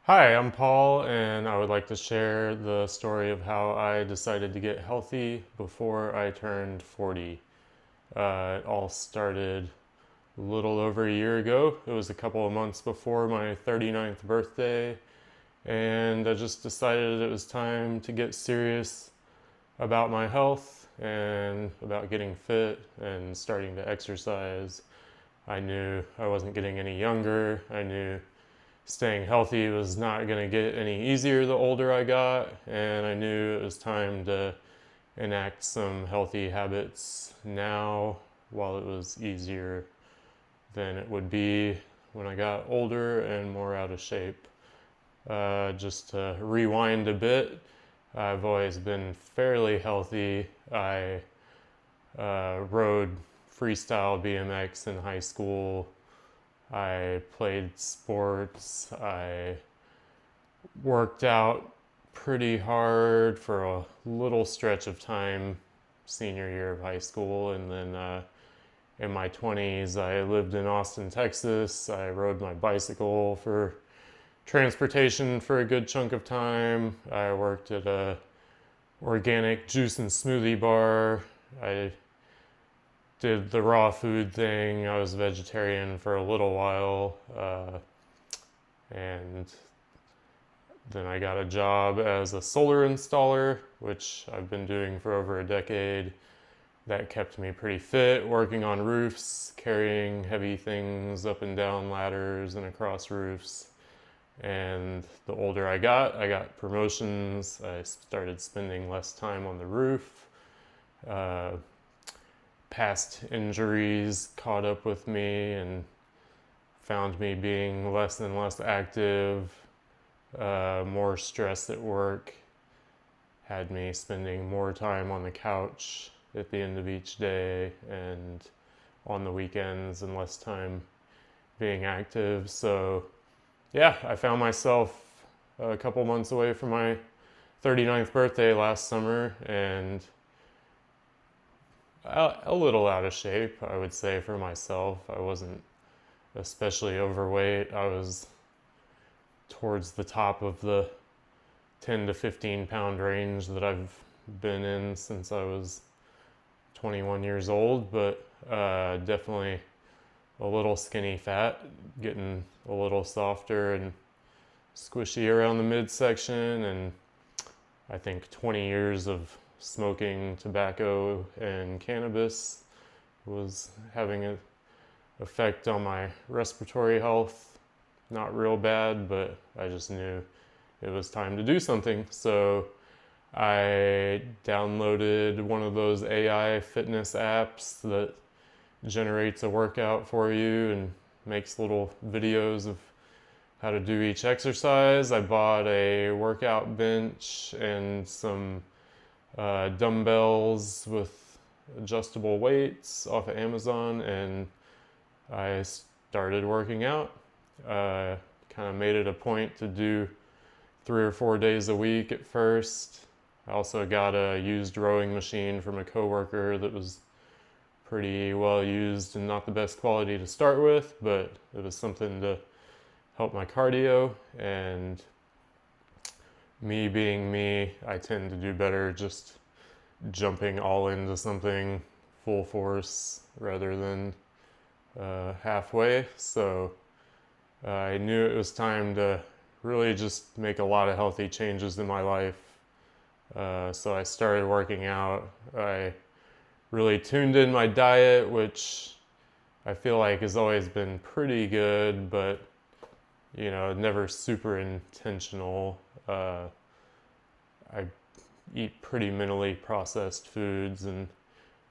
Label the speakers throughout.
Speaker 1: Hi, I'm Paul, and I would like to share the story of how I decided to get healthy before I turned 40. It all started a little over a year ago. It was a couple of months before my 39th birthday, and I just decided it was time to get serious about my health and about getting fit and starting to exercise. I knew I wasn't getting any younger. I knew staying healthy was not going to get any easier the older I got, and I knew it was time to enact some healthy habits now while it was easier than it would be when I got older and more out of shape. Just to rewind a bit, I've always been fairly healthy. I rode freestyle BMX in high school. I played sports. I worked out pretty hard for a little stretch of time senior year of high school, and then in my 20s I lived in Austin, Texas. I rode my bicycle for transportation for a good chunk of time. I worked at a organic juice and smoothie bar. I did the raw food thing. I was vegetarian for a little while, and then I got a job as a solar installer, which I've been doing for over a decade. That kept me pretty fit, working on roofs, carrying heavy things up and down ladders and across roofs. And the older I got promotions. I started spending less time on the roof. Uh, Past injuries caught up with me and found me being less and less active, more stress at work, had me spending more time on the couch at the end of each day and on the weekends and less time being active. So, yeah, I found myself a couple months away from my 39th birthday last summer and a little out of shape, I would say, for myself. I wasn't especially overweight. I was towards the top of the 10 to 15 pound range that I've been in since I was 21 years old, but definitely a little skinny fat, getting a little softer and squishy around the midsection. And I think 20 years of smoking tobacco and cannabis was having an effect on my respiratory health. Not real bad, but I just knew it was time to do something. So I downloaded one of those AI fitness apps that generates a workout for you and makes little videos of how to do each exercise. I bought a workout bench and some dumbbells with adjustable weights off of Amazon, and I started working out. Kind of made it a point to do 3 or 4 days a week at first. I also got a used rowing machine from a coworker that was pretty well used and not the best quality to start with, but it was something to help my cardio. And me being me, I tend to do better just jumping all into something full force rather than halfway. So I knew it was time to really just make a lot of healthy changes in my life. So I started working out. I really tuned in my diet, which I feel like has always been pretty good, but never super intentional. I eat pretty minimally processed foods and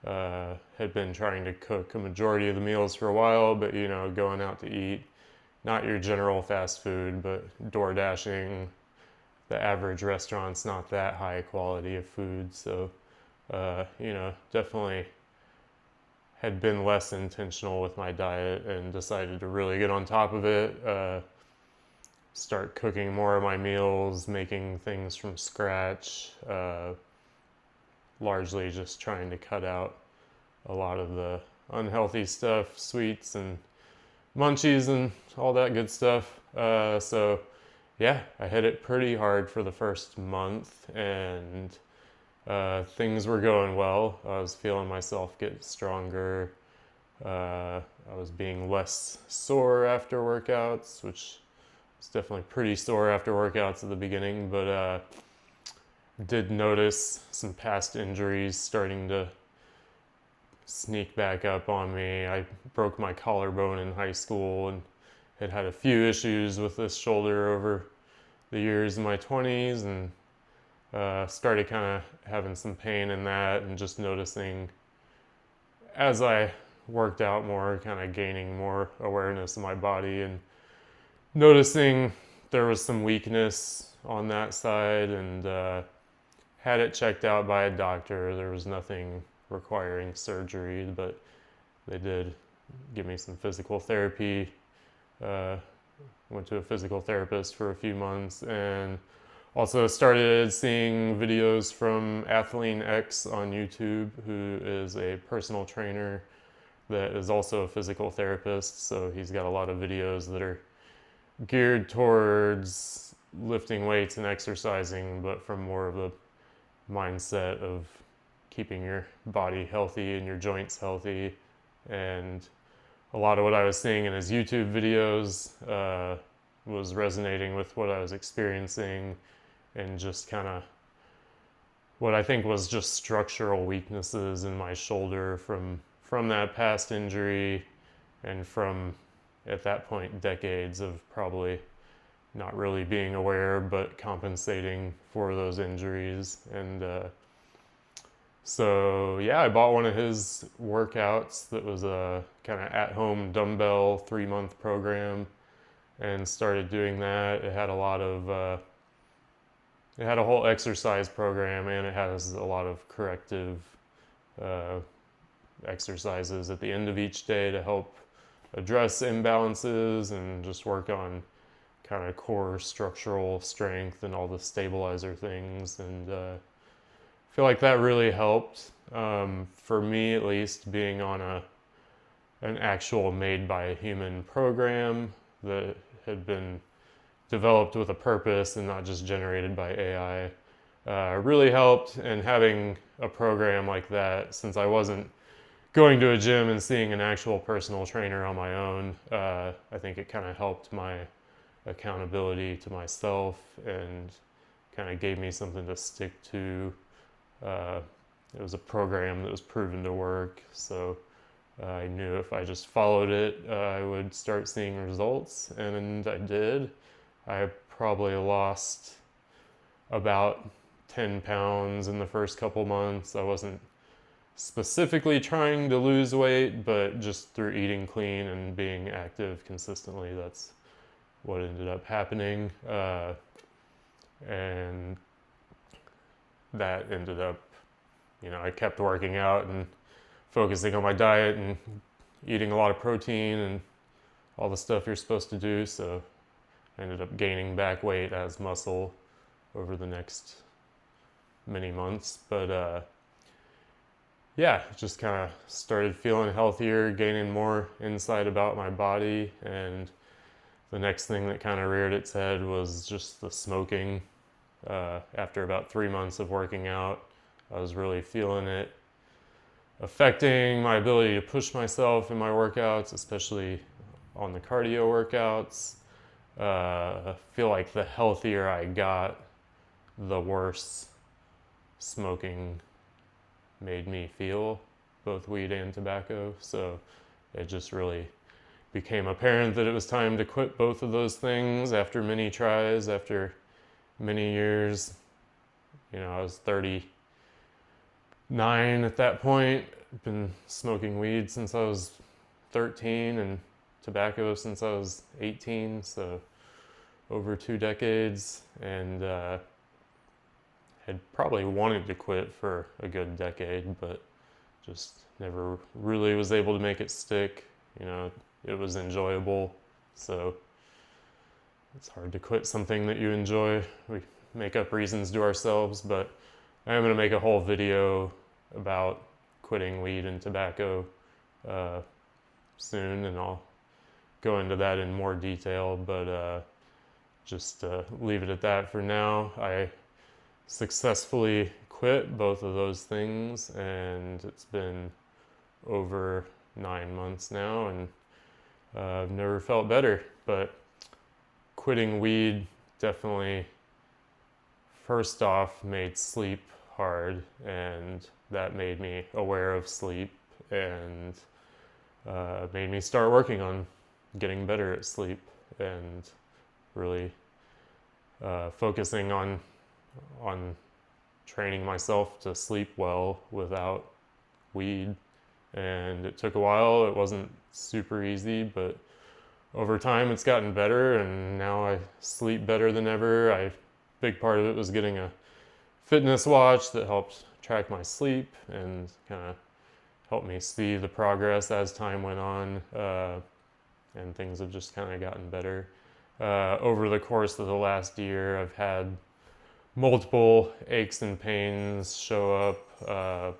Speaker 1: had been trying to cook a majority of the meals for a while, but going out to eat, not your general fast food, but door dashing. The average restaurant's not that high quality of food, so definitely had been less intentional with my diet and decided to really get on top of it. Start cooking more of my meals, making things from scratch, largely just trying to cut out a lot of the unhealthy stuff, sweets and munchies and all that good stuff. So yeah, I hit it pretty hard for the first month, and things were going well. I was feeling myself get stronger. I was being less sore after workouts, which was definitely pretty sore after workouts at the beginning, but did notice some past injuries starting to sneak back up on me. I broke my collarbone in high school and had a few issues with this shoulder over the years in my 20s, and started kind of having some pain in that, and just noticing as I worked out more, kind of gaining more awareness of my body and noticing there was some weakness on that side, and had it checked out by a doctor. There was nothing requiring surgery, but they did give me some physical therapy. Uh, Went to a physical therapist for a few months, and also started seeing videos from Athlean X on YouTube, who is a personal trainer that is also a physical therapist. So he's got a lot of videos that are geared towards lifting weights and exercising, but from more of a mindset of keeping your body healthy and your joints healthy. And a lot of what I was seeing in his YouTube videos was resonating with what I was experiencing, and just kind of what I think was just structural weaknesses in my shoulder from that past injury, and from at that point decades of probably not really being aware but compensating for those injuries. And so yeah, I bought one of his workouts that was a kind of at-home dumbbell 3-month program, and started doing that. It had a lot of it had a whole exercise program, and it has a lot of corrective uh, exercises at the end of each day to help address imbalances and just work on kind of core structural strength and all the stabilizer things. And I feel like that really helped, for me at least, being on an actual made by a human program that had been developed with a purpose and not just generated by AI. Really helped. And having a program like that, since I wasn't going to a gym and seeing an actual personal trainer on my own, I think it kind of helped my accountability to myself, and kind of gave me something to stick to. It was a program that was proven to work, so I knew if I just followed it, I would start seeing results, and I did. I probably lost about 10 pounds in the first couple months. I wasn't specifically trying to lose weight, but just through eating clean and being active consistently, that's what ended up happening. And that ended up, I kept working out and focusing on my diet and eating a lot of protein and all the stuff you're supposed to do. So I ended up gaining back weight as muscle over the next many months. But yeah, just kind of started feeling healthier, gaining more insight about my body. And the next thing that kind of reared its head was just the smoking. After about 3 months of working out, I was really feeling it affecting my ability to push myself in my workouts, especially on the cardio workouts. I feel like the healthier I got, the worse smoking made me feel, both weed and tobacco. So it just really became apparent that it was time to quit both of those things after many tries, after many years. I was 39 at that point. I've been smoking weed since I was 13, and tobacco since I was 18, so over 2 decades. And had probably wanted to quit for a good decade, but just never really was able to make it stick. It was enjoyable, so it's hard to quit something that you enjoy. We make up reasons to ourselves, but I am going to make a whole video about quitting weed and tobacco soon, and I'll go into that in more detail. But just leave it at that for now. I successfully quit both of those things, and it's been over 9 months now, and I've never felt better. But quitting weed definitely, first off, made sleep hard, and that made me aware of sleep, and made me start working on getting better at sleep, and really focusing on training myself to sleep well without weed. And it took a while. It wasn't super easy, but over time it's gotten better, and now I sleep better than ever. Big part of it was getting a fitness watch that helped track my sleep and kind of helped me see the progress as time went on, and things have just kind of gotten better. Over the course of the last year, I've had multiple aches and pains show up.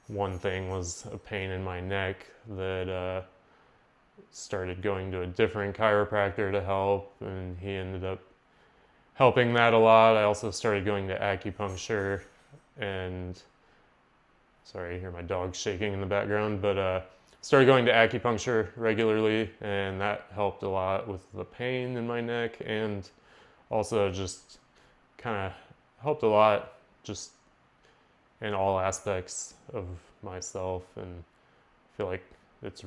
Speaker 1: One thing was a pain in my neck that started going to a different chiropractor to help, and he ended up helping that a lot. I also started going to acupuncture, and sorry, I hear my dog shaking in the background, but started going to acupuncture regularly, and that helped a lot with the pain in my neck, and also just kind of helped a lot just in all aspects of myself, and I feel like it's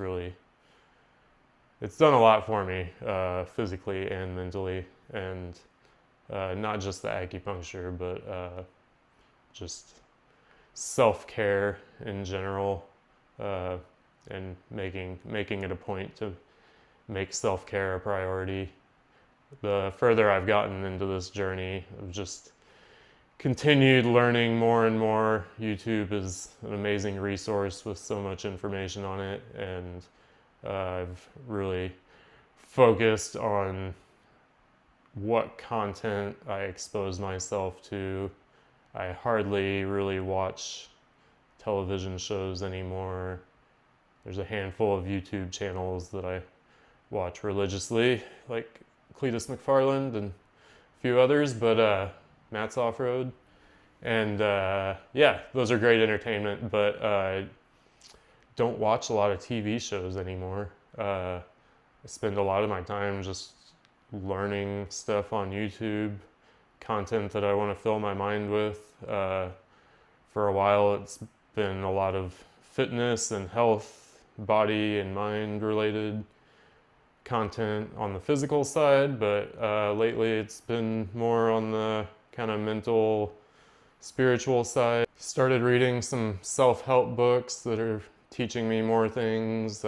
Speaker 1: done a lot for me, physically and mentally, and not just the acupuncture, but just self-care in general, and making it a point to make self-care a priority. The further I've gotten into this journey of just continued learning more and more. YouTube is an amazing resource with so much information on it, and I've really focused on what content I expose myself to. I hardly really watch television shows anymore. There's a handful of YouTube channels that I watch religiously, like Cletus McFarland and a few others, but Matt's Off-Road. And yeah, those are great entertainment, but I don't watch a lot of TV shows anymore. I spend a lot of my time just learning stuff on YouTube, content that I want to fill my mind with. For a while, it's been a lot of fitness and health, body and mind related content on the physical side, but lately it's been more on the kind of mental, spiritual side. Started reading some self-help books that are teaching me more things.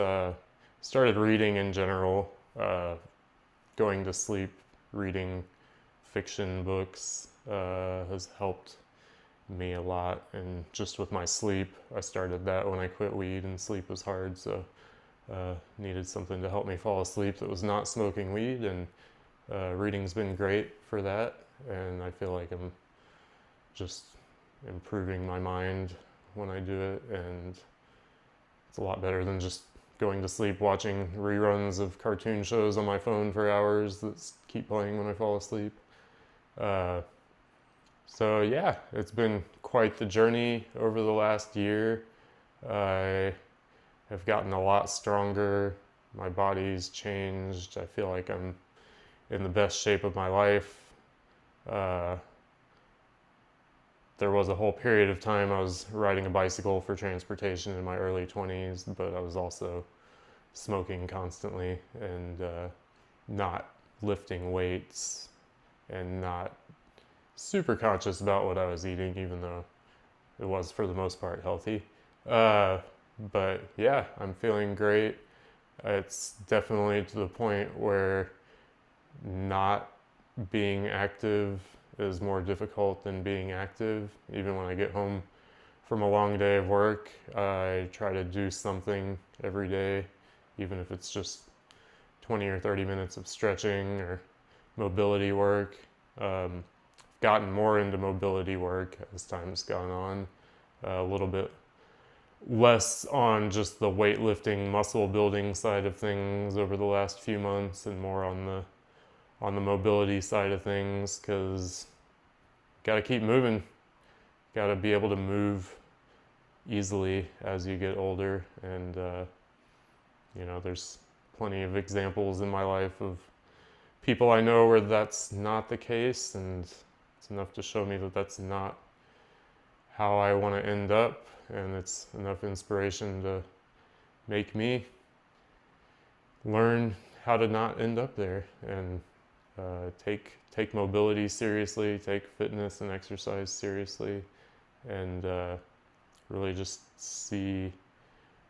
Speaker 1: Started reading in general, going to sleep, reading fiction books has helped me a lot, and just with my sleep, I started that when I quit weed, and sleep was hard, so needed something to help me fall asleep that was not smoking weed, and reading's been great for that, and I feel like I'm just improving my mind when I do it, and it's a lot better than just going to sleep watching reruns of cartoon shows on my phone for hours that keep playing when I fall asleep. So yeah, it's been quite the journey over the last year. I have gotten a lot stronger. My body's changed. I feel like I'm in the best shape of my life. There was a whole period of time I was riding a bicycle for transportation in my early 20s, but I was also smoking constantly and not lifting weights and not super conscious about what I was eating, even though it was for the most part healthy. But yeah, I'm feeling great. It's definitely to the point where not being active is more difficult than being active. Even when I get home from a long day of work, I try to do something every day, even if it's just 20 or 30 minutes of stretching or mobility work. Gotten more into mobility work as time's gone on, a little bit less on just the weightlifting, muscle building side of things over the last few months, and more on on the mobility side of things, because got to keep moving. Got to be able to move easily as you get older. And, there's plenty of examples in my life of people I know where that's not the case. And it's enough to show me that that's not how I want to end up. And it's enough inspiration to make me learn how to not end up there, and take mobility seriously, take fitness and exercise seriously, and really just see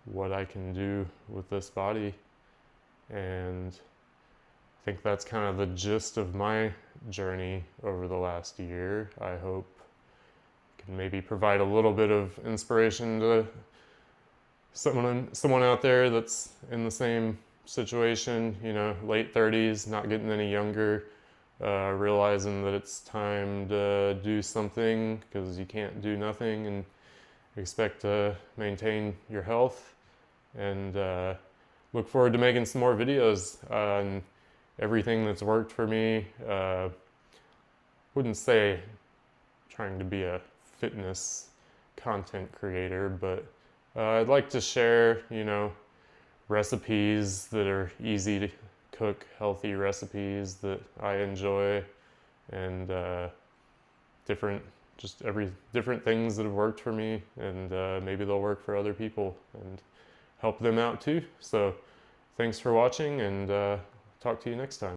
Speaker 1: what I can do with this body. And I think that's kind of the gist of my journey over the last year. I hope I can maybe provide a little bit of inspiration to someone out there that's in the same situation, late 30s, not getting any younger, realizing that it's time to do something, because you can't do nothing and expect to maintain your health. And look forward to making some more videos on everything that's worked for me. Wouldn't say trying to be a fitness content creator, but I'd like to share, recipes that are easy to cook, healthy recipes that I enjoy, and different things that have worked for me, and maybe they'll work for other people and help them out too. So thanks for watching, and talk to you next time.